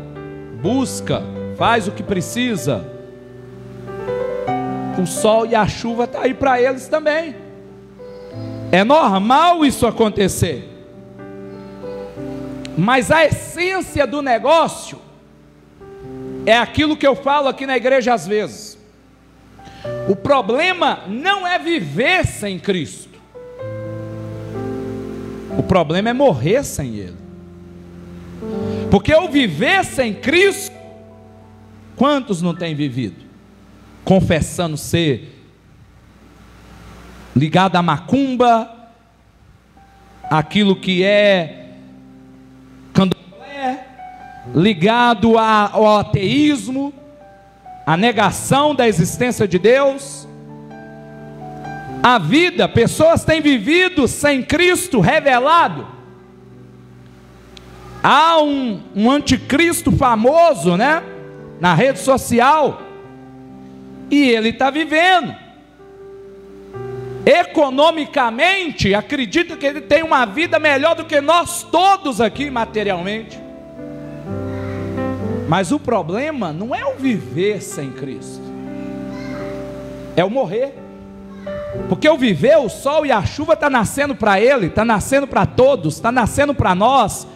busca, faz o que precisa. O sol e a chuva estão aí para eles também. É normal isso acontecer. Mas a essência do negócio é aquilo que eu falo aqui na igreja às vezes. O problema não é viver sem Cristo. O problema é morrer sem Ele. Porque o viver sem Cristo, quantos não têm vivido? Confessando ser ligado à macumba, aquilo que é candomblé, ligado ao ateísmo, à negação da existência de Deus. A vida, pessoas têm vivido sem Cristo revelado. Há um anticristo famoso, né, na rede social, e ele está vivendo. Economicamente, acredito que ele tem uma vida melhor do que nós todos aqui materialmente. Mas o problema não é o viver sem Cristo, é o morrer. Porque o viver, o sol e a chuva está nascendo para ele, está nascendo para todos, está nascendo para nós.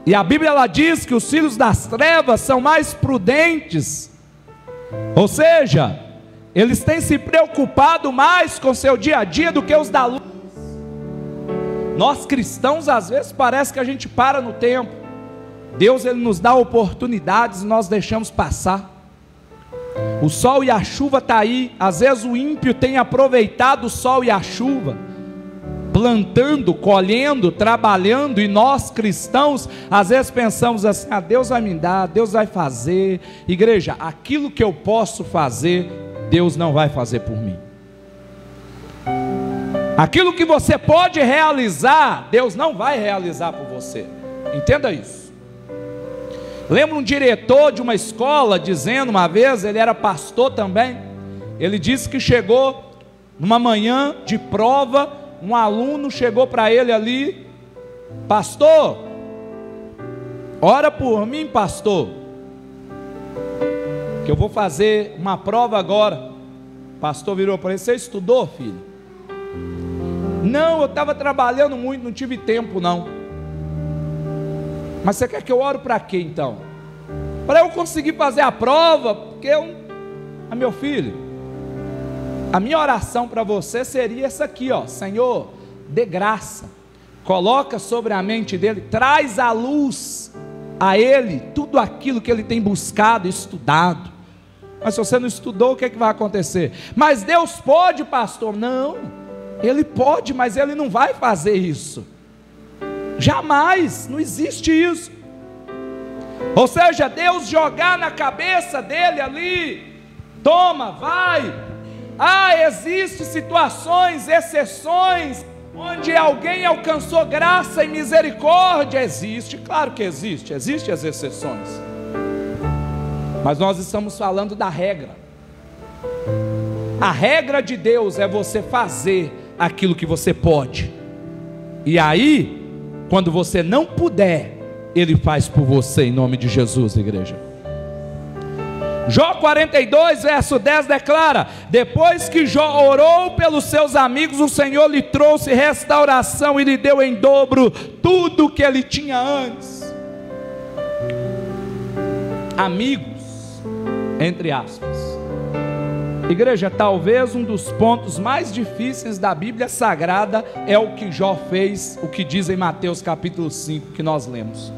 E a Bíblia ela diz que os filhos das trevas são mais prudentes. Ou seja, eles têm se preocupado mais com seu dia a dia do que os da luz. Nós cristãos às vezes parece que a gente para no tempo. Deus ele nos dá oportunidades e nós deixamos passar. O sol e a chuva está aí. Às vezes o ímpio tem aproveitado o sol e a chuva, plantando, colhendo, trabalhando. E nós cristãos às vezes pensamos assim: ah, Deus vai me dar, Deus vai fazer. Igreja, aquilo que eu posso fazer, Deus não vai fazer por mim. Aquilo que você pode realizar, Deus não vai realizar por você. Entenda isso. Lembro um diretor de uma escola dizendo uma vez, ele era pastor também, ele disse que chegou numa manhã de prova, um aluno chegou para ele ali: pastor, ora por mim, pastor, que eu vou fazer uma prova agora. O pastor virou para ele: você estudou, filho? Não, eu estava trabalhando muito, não tive tempo não. Mas você quer que eu ore para quê então? Para eu conseguir fazer a prova, porque meu filho, A minha oração para você seria essa aqui, ó: Senhor, dê graça, coloca sobre a mente dele, traz à luz a ele tudo aquilo que ele tem buscado, estudado. Mas se você não estudou, o que é que vai acontecer? Mas Deus pode, pastor? Não, Ele pode, mas Ele não vai fazer isso, jamais, não existe isso. Ou seja, Deus jogar na cabeça dele ali, toma, vai. Existem situações, exceções, onde alguém alcançou graça e misericórdia. Existe, claro que existem as exceções, mas nós estamos falando da regra. A regra de Deus é você fazer aquilo que você pode, e aí, quando você não puder, Ele faz por você, em nome de Jesus, igreja. Jó 42, verso 10 declara: depois que Jó orou pelos seus amigos, o Senhor lhe trouxe restauração e lhe deu em dobro tudo que ele tinha antes. Amigos, entre aspas. Igreja, talvez um dos pontos mais difíceis da Bíblia Sagrada é o que Jó fez, o que diz em Mateus capítulo 5, que nós lemos,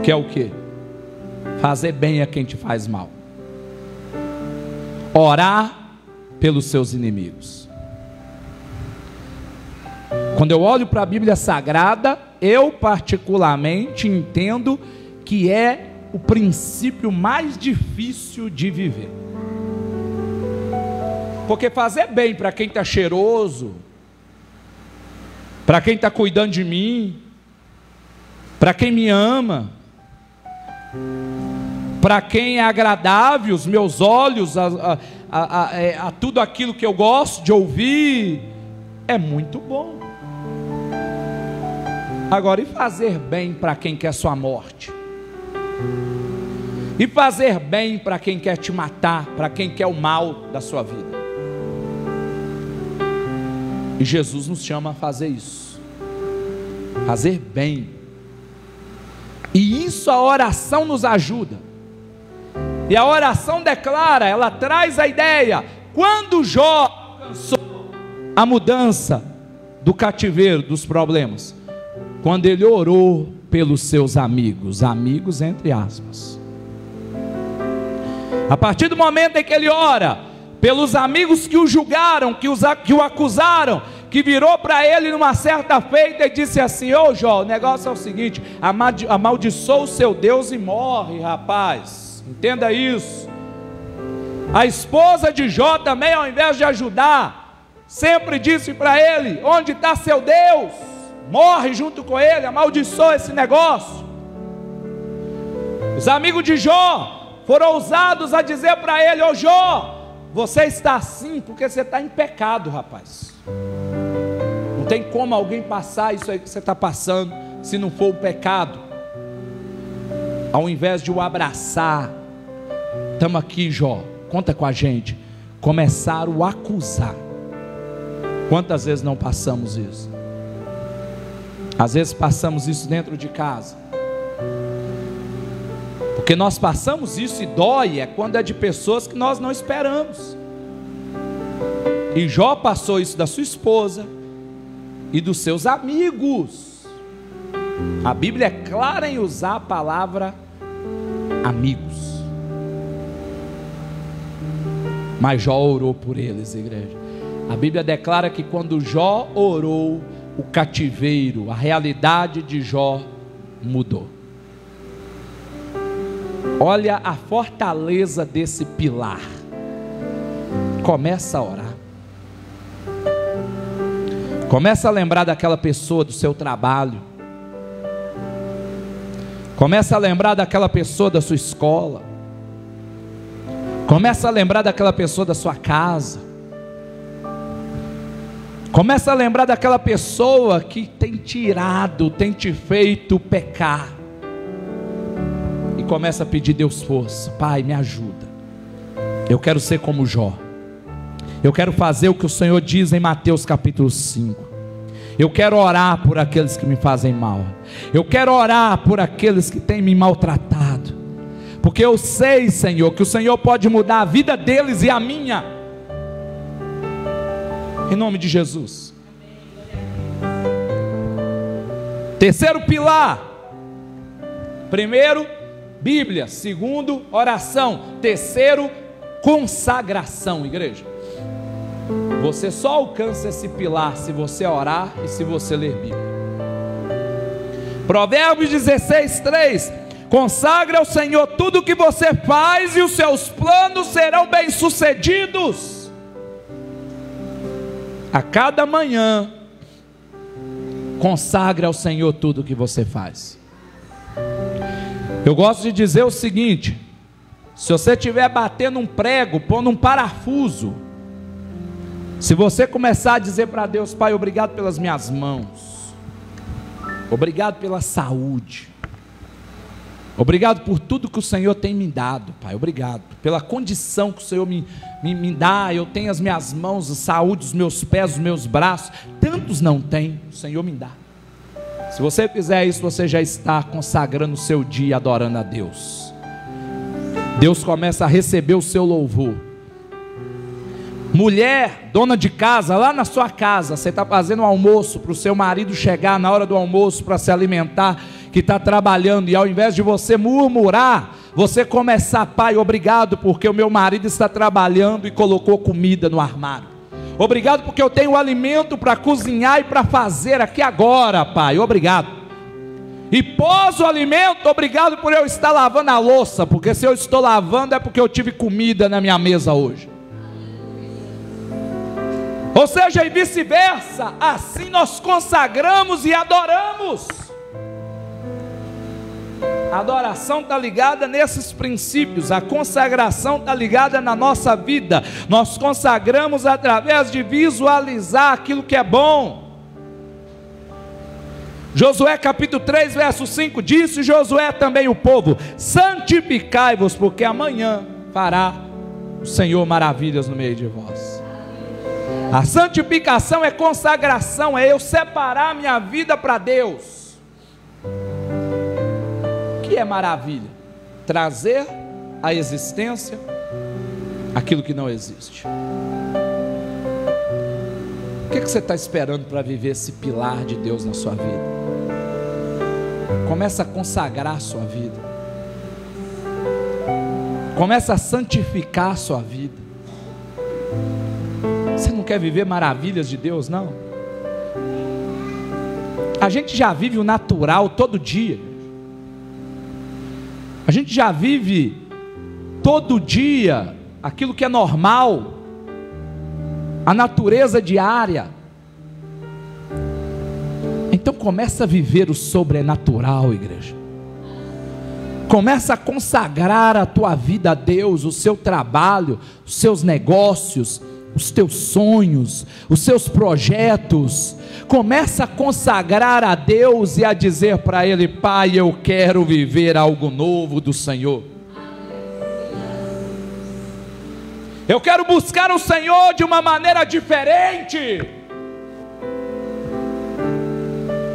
que é o que? Fazer bem a quem te faz mal, orar pelos seus inimigos. Quando eu olho para a Bíblia Sagrada, eu particularmente entendo que é o princípio mais difícil de viver, porque fazer bem para quem está cheiroso, para quem está cuidando de mim, para quem me ama, para quem é agradável os meus olhos, a tudo aquilo que eu gosto de ouvir, é muito bom. Agora, e fazer bem para quem quer sua morte? E fazer bem para quem quer te matar, para quem quer o mal da sua vida? E Jesus nos chama a fazer isso, fazer bem. E isso a oração nos ajuda. E a oração declara, ela traz a ideia. Quando Jó alcançou a mudança do cativeiro, dos problemas, quando ele orou pelos seus amigos, amigos entre aspas. A partir do momento em que ele ora pelos amigos que o julgaram, que o acusaram, que virou para ele numa certa feita e disse assim: ô Jó, o negócio é o seguinte, amaldiçoa o seu Deus e morre, rapaz, entenda isso. A esposa de Jó também, ao invés de ajudar, sempre disse para ele: onde está seu Deus? Morre junto com ele, amaldiçoa esse negócio. Os amigos de Jó foram ousados a dizer para ele: ô Jó, você está assim porque você está em pecado, rapaz. Não tem como alguém passar isso aí que você está passando, se não for o pecado. Ao invés de o abraçar, estamos aqui, Jó, conta com a gente, começaram a acusar. Quantas vezes não passamos isso? Às vezes passamos isso dentro de casa, porque nós passamos isso e dói, é quando é de pessoas que nós não esperamos. E Jó passou isso da sua esposa e dos seus amigos. A Bíblia é clara em usar a palavra amigos. Mas Jó orou por eles, igreja. A Bíblia declara que quando Jó orou, o cativeiro, a realidade de Jó mudou. Olha a fortaleza desse pilar. Começa a orar. Começa a lembrar daquela pessoa do seu trabalho. Começa a lembrar daquela pessoa da sua escola. Começa a lembrar daquela pessoa da sua casa. Começa a lembrar daquela pessoa que tem tirado, tem te feito pecar. E começa a pedir Deus força. Pai, me ajuda. Eu quero ser como Jó. Eu quero fazer o que o Senhor diz em Mateus capítulo 5. Eu quero orar por aqueles que me fazem mal. Eu quero orar por aqueles que têm me maltratado. Porque eu sei, Senhor, que o Senhor pode mudar a vida deles e a minha. Em nome de Jesus. Terceiro pilar. Primeiro, Bíblia. Segundo, oração. Terceiro, consagração, igreja. Você só alcança esse pilar se você orar e se você ler Bíblia. Provérbios 16:3. Consagra ao Senhor tudo o que você faz e os seus planos serão bem-sucedidos. A cada manhã, consagra ao Senhor tudo o que você faz. Eu gosto de dizer o seguinte: se você estiver batendo um prego, pondo um parafuso, se você começar a dizer para Deus: Pai, obrigado pelas minhas mãos, obrigado pela saúde, obrigado por tudo que o Senhor tem me dado, Pai, obrigado pela condição que o Senhor me dá. Eu tenho as minhas mãos, a saúde, os meus pés, os meus braços, tantos não têm, o Senhor me dá. Se você fizer isso, você já está consagrando o seu dia, adorando a Deus. Deus começa a receber o seu louvor. Mulher, dona de casa, lá na sua casa, você está fazendo um almoço para o seu marido chegar na hora do almoço para se alimentar, que está trabalhando, e ao invés de você murmurar, você começar: Pai, obrigado porque o meu marido está trabalhando e colocou comida no armário. Obrigado porque eu tenho alimento para cozinhar e para fazer aqui agora, Pai, obrigado. E pós o alimento, obrigado por eu estar lavando a louça, porque se eu estou lavando é porque eu tive comida na minha mesa hoje. Ou seja, e vice-versa, assim nós consagramos e adoramos. A adoração está ligada nesses princípios, a consagração está ligada na nossa vida. Nós consagramos através de visualizar aquilo que é bom. Josué capítulo 3, verso 5, disse Josué também o povo: santificai-vos, porque amanhã fará o Senhor maravilhas no meio de vós. A santificação é consagração, é eu separar minha vida para Deus. O que é maravilha? Trazer à existência aquilo que não existe. O que você está esperando para viver esse pilar de Deus na sua vida? Começa a consagrar a sua vida. Começa a santificar a sua vida. Você não quer viver maravilhas de Deus, não? A gente já vive o natural todo dia. A gente já vive todo dia aquilo que é normal, a natureza diária. Então começa a viver o sobrenatural, igreja. Começa a consagrar a tua vida a Deus, o seu trabalho, os seus negócios, os teus sonhos, os seus projetos. Começa a consagrar a Deus e a dizer para Ele: Pai, eu quero viver algo novo do Senhor. Eu quero buscar o Senhor de uma maneira diferente.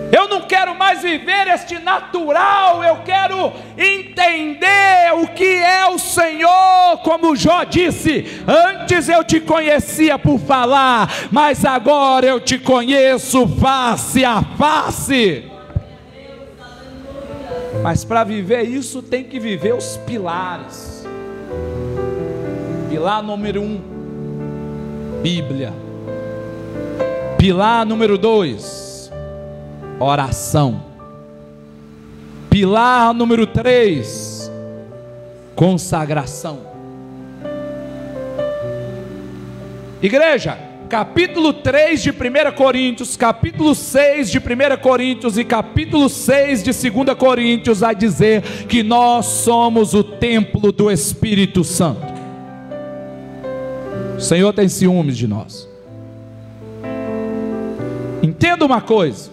Eu não quero mais viver este natural, eu quero entender o que é o Senhor. Como Jó disse: antes eu te conhecia por falar, mas agora eu te conheço face a face. Mas para viver isso tem que viver os pilares. Pilar número 1, Bíblia. Pilar número 2, oração. Pilar número 3, consagração. Igreja, capítulo 3 de 1 Coríntios, capítulo 6 de 1 Coríntios e capítulo 6 de 2 Coríntios vai dizer que nós somos o templo do Espírito Santo. O Senhor tem ciúmes de nós. Entenda uma coisa,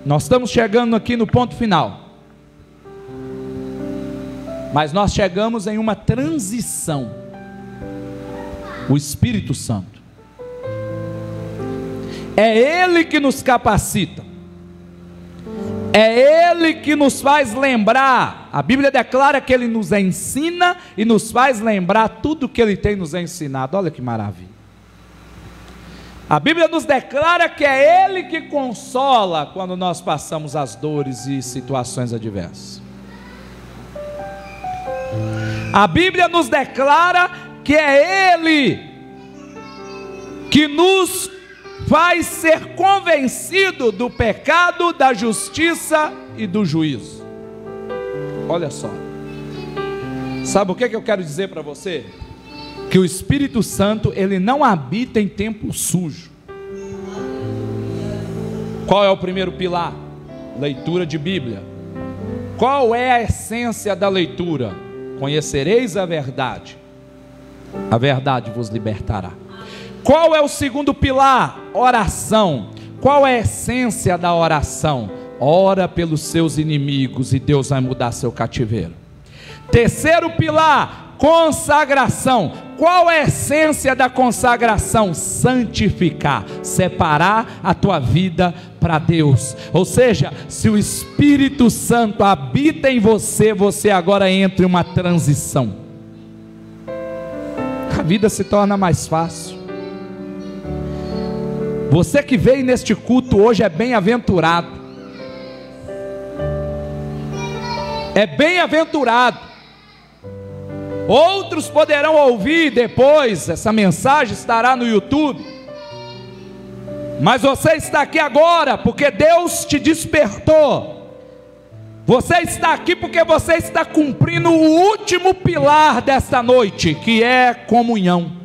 nós estamos chegando aqui no ponto final, mas nós chegamos em uma transição. O Espírito Santo é Ele que nos capacita, é Ele que nos faz lembrar. A Bíblia declara que Ele nos ensina e nos faz lembrar tudo que Ele tem nos ensinado. Olha que maravilha. A Bíblia nos declara que é Ele que consola quando nós passamos as dores e situações adversas. A Bíblia nos declara que é Ele que nos faz ser convencido do pecado, da justiça e do juízo. Olha só. Sabe o que eu quero dizer para você? Que o Espírito Santo, ele não habita em templo sujo. Qual é o primeiro pilar? Leitura de Bíblia. Qual é a essência da leitura? Conhecereis a verdade vos libertará. Qual é o segundo pilar? Oração. Qual é a essência da oração? Ora pelos seus inimigos e Deus vai mudar seu cativeiro. Terceiro pilar, consagração. Qual é a essência da consagração? Santificar, separar a tua vida para Deus. Ou seja, se o Espírito Santo habita em você, você agora entra em uma transição. A vida se torna mais fácil. Você que veio neste culto hoje é bem-aventurado. É bem-aventurado. Outros poderão ouvir depois, essa mensagem estará no YouTube. Mas você está aqui agora porque Deus te despertou. Você está aqui porque você está cumprindo o último pilar desta noite, que é comunhão.